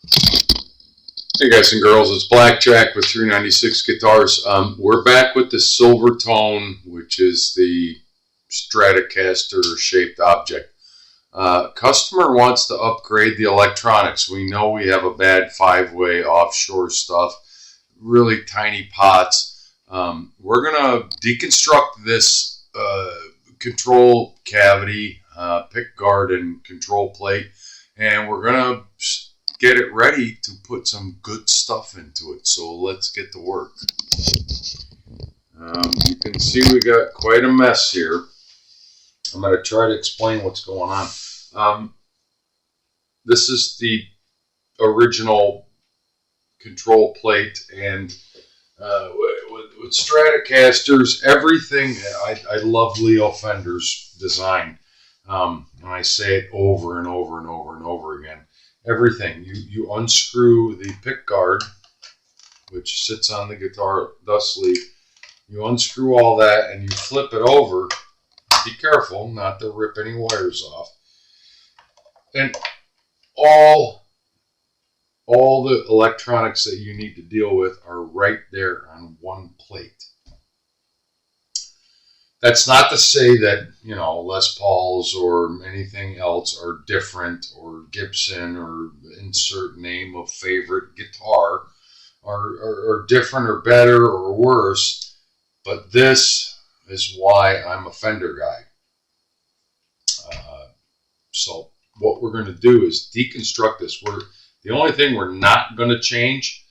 Hey guys and girls, it's Blackjack with 396 Guitars. We're back with the Silvertone, which is the Stratocaster shaped object. Customer wants to upgrade the electronics. We know we have a bad 5-way offshore stuff, really tiny pots. We're going to deconstruct this control cavity, pick guard and control plate, and we're going to get it ready to put some good stuff into it. So let's get to work. You can see we got quite a mess here. I'm going to try to explain what's going on. This is the original control plate, and with Stratocasters, everything, I love Leo Fender's design, and I say it over and over and over and over again. Everything. You unscrew the pick guard, which sits on the guitar dust sleeve. You unscrew all that and you flip it over. Be careful not to rip any wires off. And all the electronics that you need to deal with are right there on one plate. That's not to say that, you know, Les Pauls or anything else are different, or Gibson or insert name of favorite guitar are different or better or worse. But this is why I'm a Fender guy. So what we're going to do is deconstruct this. The only thing we're not going to change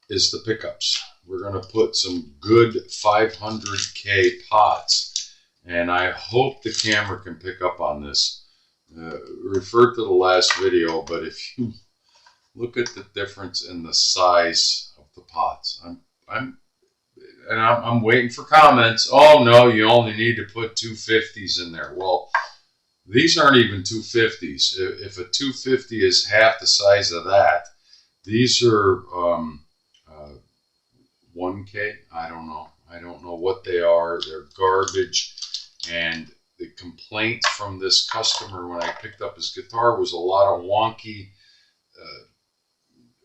is the pickups. We're going to put some good 500K pots, and I hope the camera can pick up on this. Refer to the last video, but if you look at the difference in the size of the pots, I'm waiting for comments. Oh no, you only need to put 250s in there. Well, these aren't even 250s. If a 250 is half the size of that, these are 1K. I don't know. I don't know what they are. They're garbage. And the complaint from this customer when I picked up his guitar was a lot of wonky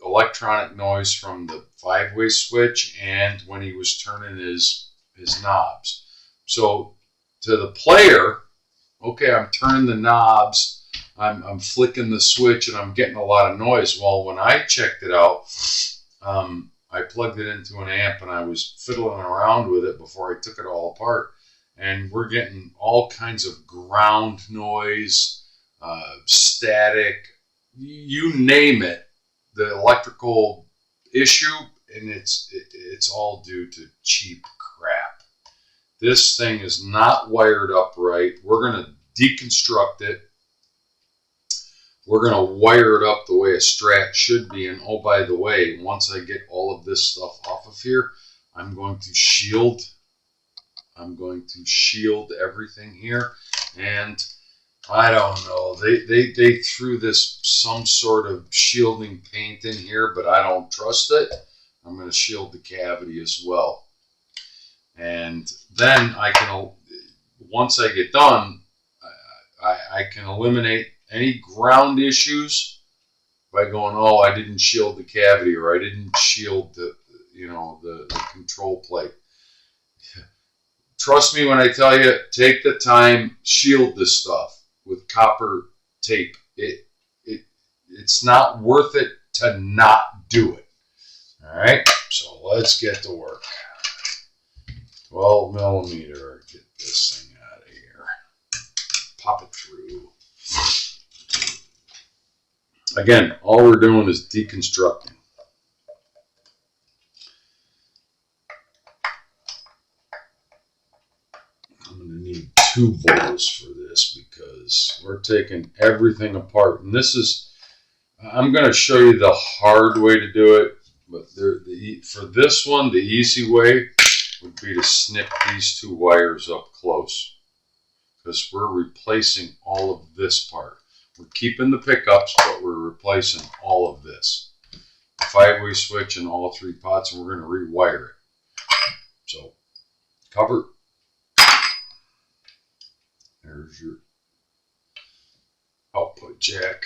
electronic noise from the 5-way switch and when he was turning his knobs. So to the player, okay, I'm turning the knobs, I'm flicking the switch, and I'm getting a lot of noise. Well, when I checked it out, I plugged it into an amp and I was fiddling around with it before I took it all apart, and we're getting all kinds of ground noise, static, you name it, the electrical issue, and it's all due to cheap crap. This thing is not wired up right. We're going to deconstruct it. We're going to wire it up the way a Strat should be. And oh, by the way, once I get all of this stuff off of here, I'm going to shield everything here. And I don't know, they threw this some sort of shielding paint in here, but I don't trust it. I'm going to shield the cavity as well. And then I can, once I get done, I can eliminate any ground issues by going, oh, I didn't shield the cavity, or I didn't shield the control plate. Trust me when I tell you, take the time, shield this stuff with copper tape. It's not worth it to not do it. All right, so let's get to work. 12 millimeter, get this thing out of here. Pop it through. Again, all we're doing is deconstructing. I'm going to need 2 bowls for this because we're taking everything apart. And this is, I'm going to show you the hard way to do it, but for this one, the easy way would be to snip these 2 wires up close, because we're replacing all of this part. We're keeping the pickups, but we're replacing all of this. 5-way switch and all 3 pots, and we're going to rewire it. So, cover. There's your output jack.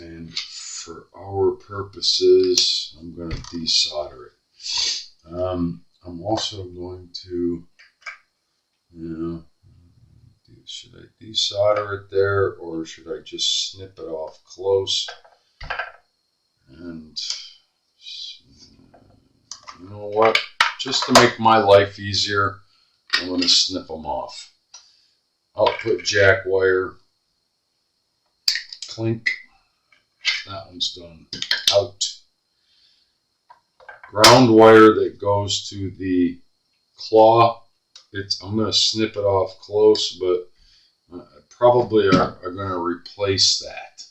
And for our purposes, I'm going to desolder it. I'm also going to, should I desolder it there, or should I just snip it off close? And you know what? Just to make my life easier, I'm going to snip them off. Output jack wire, clink. That one's done. Out. Ground wire that goes to the claw. I'm going to snip it off close, but probably are going to replace that.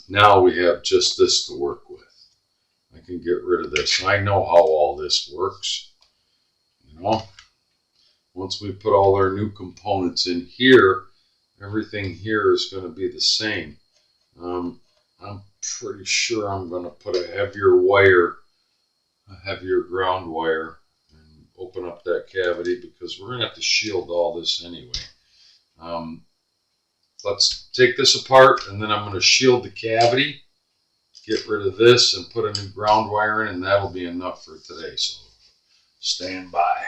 Now we have just this to work with. I can get rid of this. I know how all this works. Once we put all our new components in here, everything here is going to be the same. I'm pretty sure I'm going to put a heavier wire, a heavier ground wire, and open up that cavity because we're going to have to shield all this anyway. Let's take this apart, and then I'm going to shield the cavity, get rid of this, and put a new ground wire in, and that'll be enough for today. So stand by.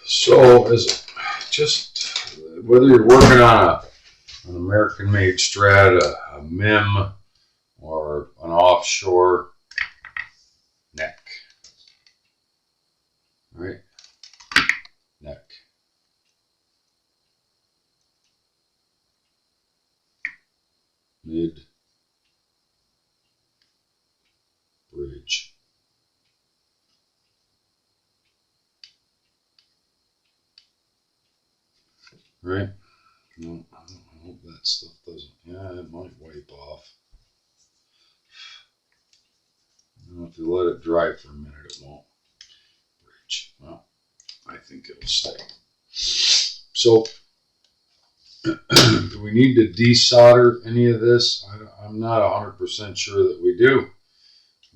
So, just whether you're working on an American-made Strat, a MIM, or an offshore neck, right? Neck. Mid. Bridge. Right? No, I hope that stuff doesn't. Yeah, it might wipe off. If you let it dry for a minute, it won't. Bridge. Well, I think it'll stay. So, do we need to desolder any of this? I'm not 100% sure that we do.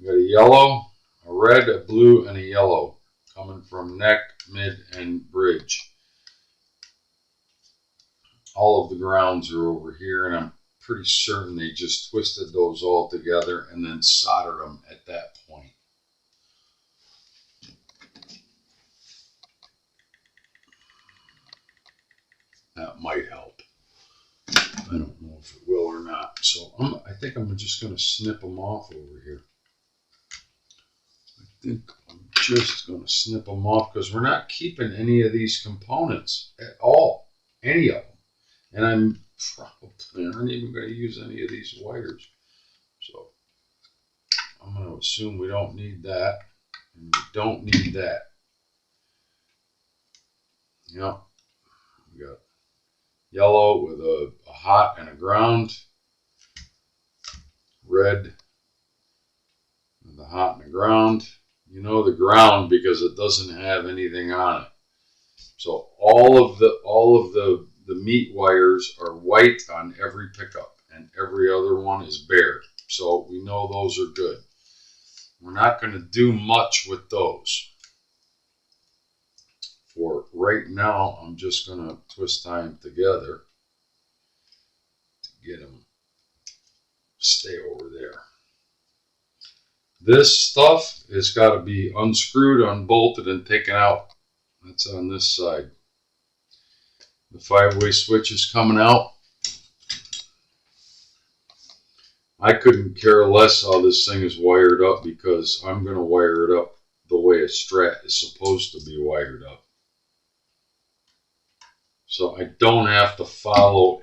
We got a yellow, a red, a blue, and a yellow coming from neck, mid, and bridge. All of the grounds are over here, and I'm pretty certain they just twisted those all together and then soldered them at that point. That might help. I don't know if it will or not. So I think I'm just going to snip them off over here. I think I'm just going to snip them off because we're not keeping any of these components at all. Any of them. And I'm probably aren't even going to use any of these wires. So I'm going to assume we don't need that. And we don't need that. Yep. We got yellow with a hot and a ground. Red with a hot and a ground. You know the ground because it doesn't have anything on it. So all of the meat wires are white on every pickup, and every other one is bare. So we know those are good. We're not going to do much with those. For right now, I'm just going to twist tie them together to get them to stay over there. This stuff has got to be unscrewed, unbolted, and taken out. That's on this side. The 5-way switch is coming out. I couldn't care less how this thing is wired up because I'm going to wire it up the way a Strat is supposed to be wired up. So I don't have to follow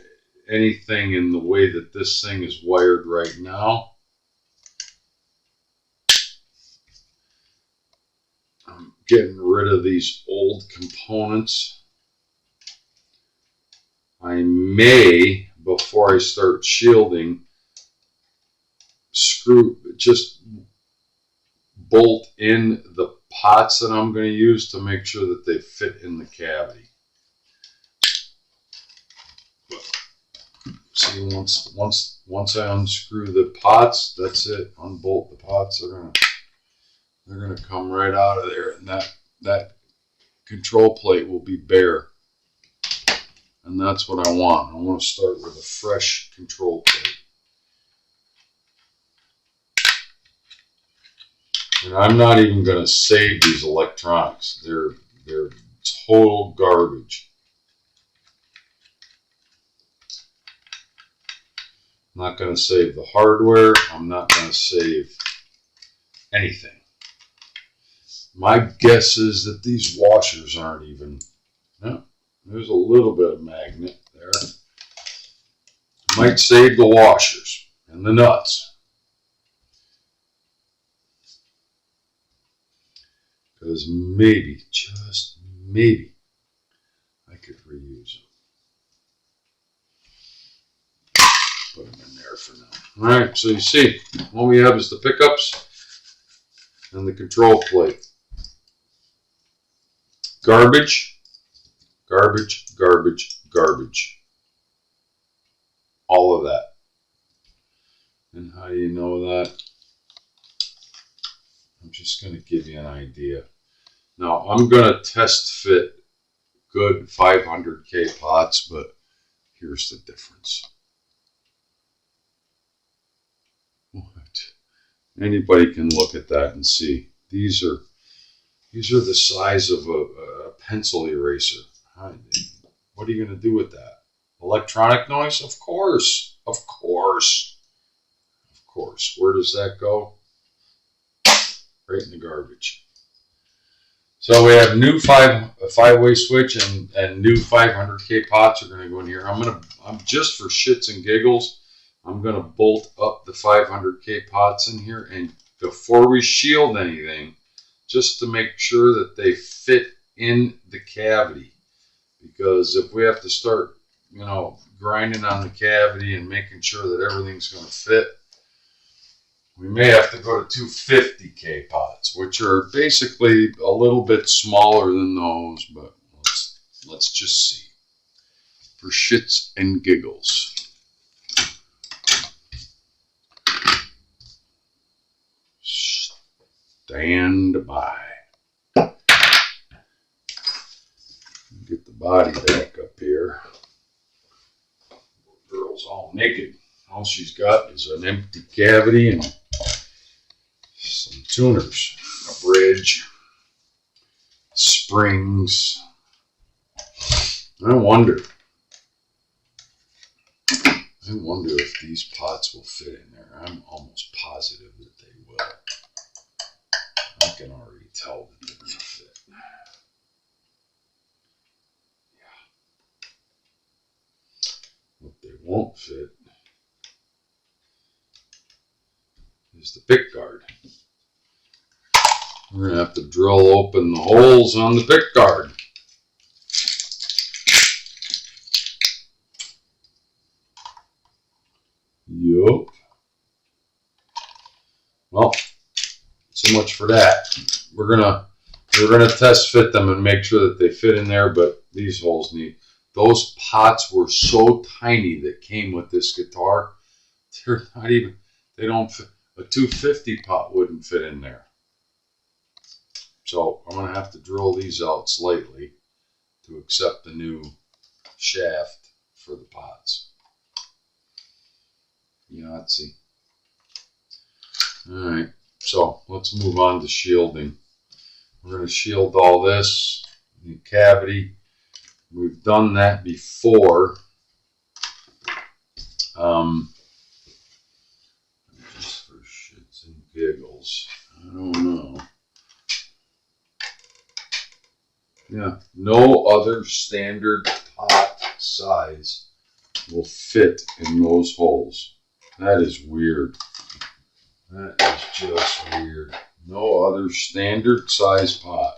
anything in the way that this thing is wired right now. I'm getting rid of these old components. I may, before I start shielding, just bolt in the pots that I'm going to use to make sure that they fit in the cavity. See, once I unscrew the pots, that's it. Unbolt the pots. They're gonna come right out of there, and that control plate will be bare. And that's what I want. I want to start with a fresh control plate. And I'm not even going to save these electronics. They're total garbage. I'm not going to save the hardware. I'm not going to save anything. My guess is that these washers aren't even... No, there's a little bit of magnet there. Might save the washers and the nuts. Because maybe, just maybe, I could reuse them. Put them in there for now. Alright, so you see, all we have is the pickups and the control plate. Garbage, garbage, garbage, garbage. All of that. And how do you know that? I'm just going to give you an idea. Now, I'm going to test fit good 500K pots, but here's the difference. What? Anybody can look at that and see. These are the size of a pencil eraser. What are you going to do with that? Electronic noise? Of course. Of course. Of course. Where does that go? Right in the garbage. So we have new five-way switch and new 500K pots are going to go in here. I'm just for shits and giggles, I'm going to bolt up the 500K pots in here, and before we shield anything, just to make sure that they fit in the cavity. Because if we have to start, grinding on the cavity and making sure that everything's going to fit, we may have to go to 250K pots, which are basically a little bit smaller than those, but let's just see. For shits and giggles. Stand by. Get the body back up here. The girl's all naked. All she's got is an empty cavity and some tuners, a bridge, springs. I wonder if these pots will fit in there. I'm almost positive that they will. I can already tell that they're going to fit. Yeah. What they won't fit is the pick guard. We're going to have to drill open the holes on the pick guard. Yup. Well, so much for that. We're gonna test fit them and make sure that they fit in there, but these holes need. Those pots were so tiny that came with this guitar. They're not even. They don't fit. A 250 pot wouldn't fit in there. So I'm going to have to drill these out slightly to accept the new shaft for the pots. Yahtzee. Alright, so let's move on to shielding. We're going to shield all this, the cavity. We've done that before. Just for shits and giggles. I don't know. Yeah, no other standard pot size will fit in those holes. That is weird. That is just weird. No other standard size pot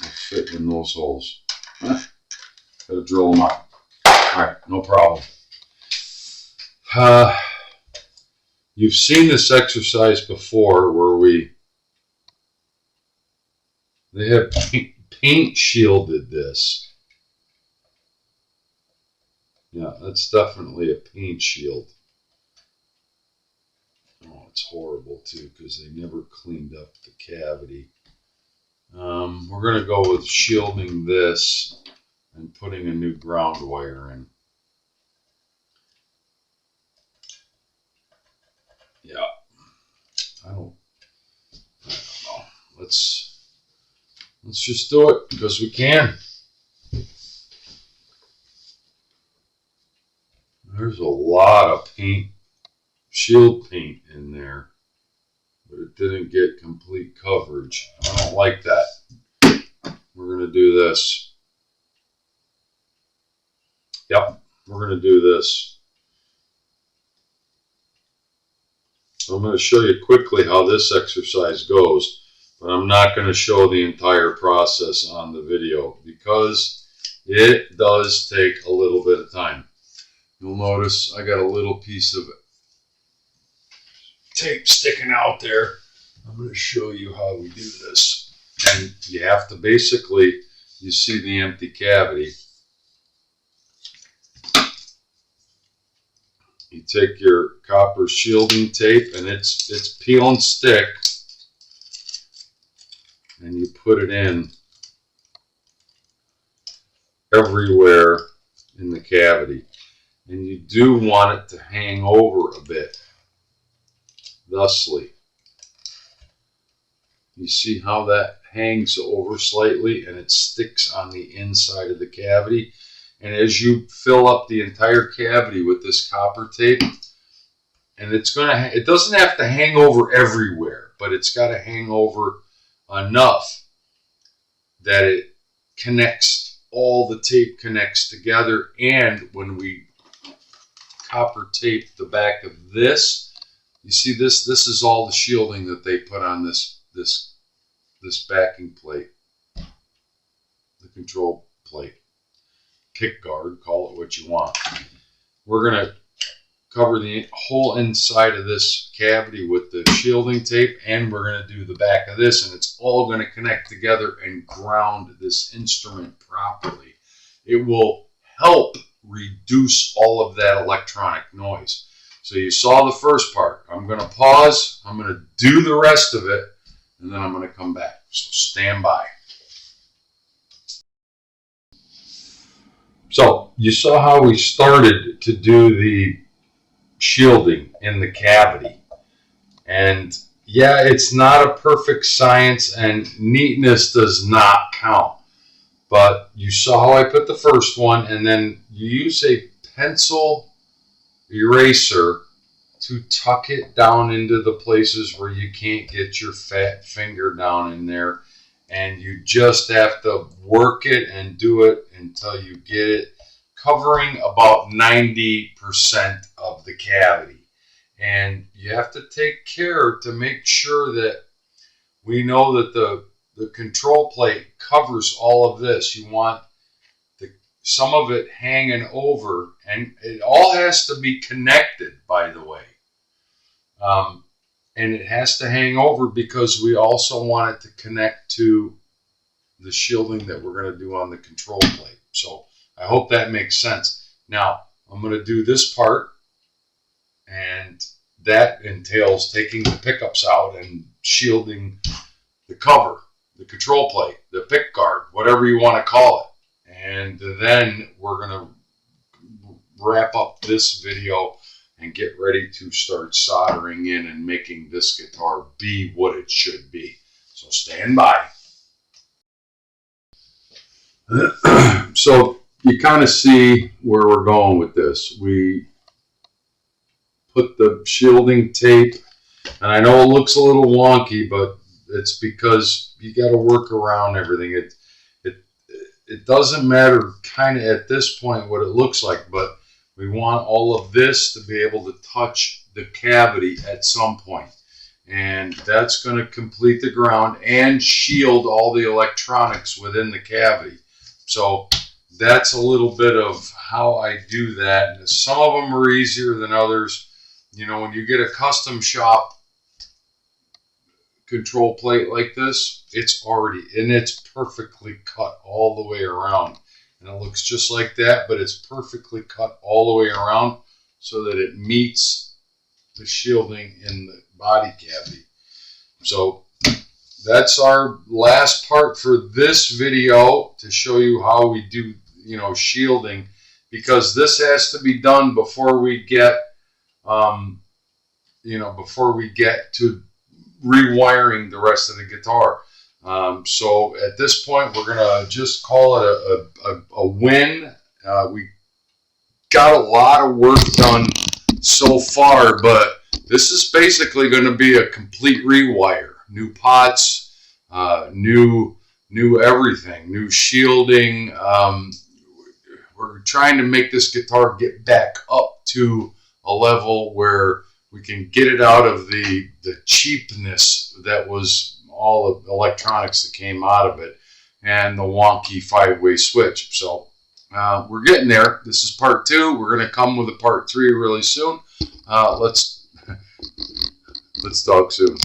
will fit in those holes. Gotta drill them out. Alright, no problem. You've seen this exercise before where they have paint shielded this. Yeah, that's definitely a paint shield. Oh, it's horrible too because they never cleaned up the cavity. We're going to go with shielding this and putting a new ground wire in. Yeah, I don't know. Let's just do it because we can. There's a lot of paint, shield paint in there, but it didn't get complete coverage. I don't like that. We're going to do this. Yep, we're going to do this. I'm going to show you quickly how this exercise goes, but I'm not going to show the entire process on the video because it does take a little bit of time. You'll notice I got a little piece of tape sticking out there. I'm going to show you how we do this. And you have to basically, you see the empty cavity. You take your copper shielding tape, and it's peel and stick, and you put it in everywhere in the cavity. And you do want it to hang over a bit, thusly. You see how that hangs over slightly and it sticks on the inside of the cavity. And as you fill up the entire cavity with this copper tape, and it doesn't have to hang over everywhere, but it's got to hang over enough that it connects, all the tape connects together. And when we copper tape the back of this, you see this is all the shielding that they put on this backing plate, the control plate, kick guard, call it what you want. We're going to cover the whole inside of this cavity with the shielding tape, and we're going to do the back of this, and it's all going to connect together and ground this instrument properly. It will help reduce all of that electronic noise. So you saw the first part. I'm going to pause. I'm going to do the rest of it, and then I'm going to come back. So stand by. So you saw how we started to do the shielding in the cavity. And yeah, it's not a perfect science, and neatness does not count. But you saw how I put the first one, and then you use a pencil eraser to tuck it down into the places where you can't get your fat finger down in there. And you just have to work it and do it until you get it covering about 90% of the cavity. And you have to take care to make sure that we know that the control plate covers all of this. You want some of it hanging over, and it all has to be connected, by the way. And it has to hang over because we also want it to connect to the shielding that we're going to do on the control plate. So I hope that makes sense. Now I'm going to do this part, and that entails taking the pickups out and shielding the cover, the control plate, the pick guard, whatever you want to call it. And then we're going to wrap up this video and get ready to start soldering in and making this guitar be what it should be. So stand by. So you kind of see where we're going with this. We put the shielding tape, and I know it looks a little wonky, but it's because you got to work around everything. It doesn't matter kind of at this point what it looks like, but we want all of this to be able to touch the cavity at some point. And that's going to complete the ground and shield all the electronics within the cavity. So that's a little bit of how I do that. And some of them are easier than others. You know, when you get a custom shop control plate like this, it's perfectly cut all the way around. And it looks just like that, but it's perfectly cut all the way around so that it meets the shielding in the body cavity. So that's our last part for this video, to show you how we do, you know, shielding, because this has to be done before we get, you know, before we get to rewiring the rest of the guitar. So at this point, we're gonna just call it a win. We got a lot of work done so far, but this is basically going to be a complete rewire. New pots, new everything, new shielding. We're trying to make this guitar get back up to a level where we can get it out of the cheapness that was all the electronics that came out of it, and the wonky 5-way switch. So we're getting there. This is part 2. We're going to come with a part 3 really soon. Let's talk soon.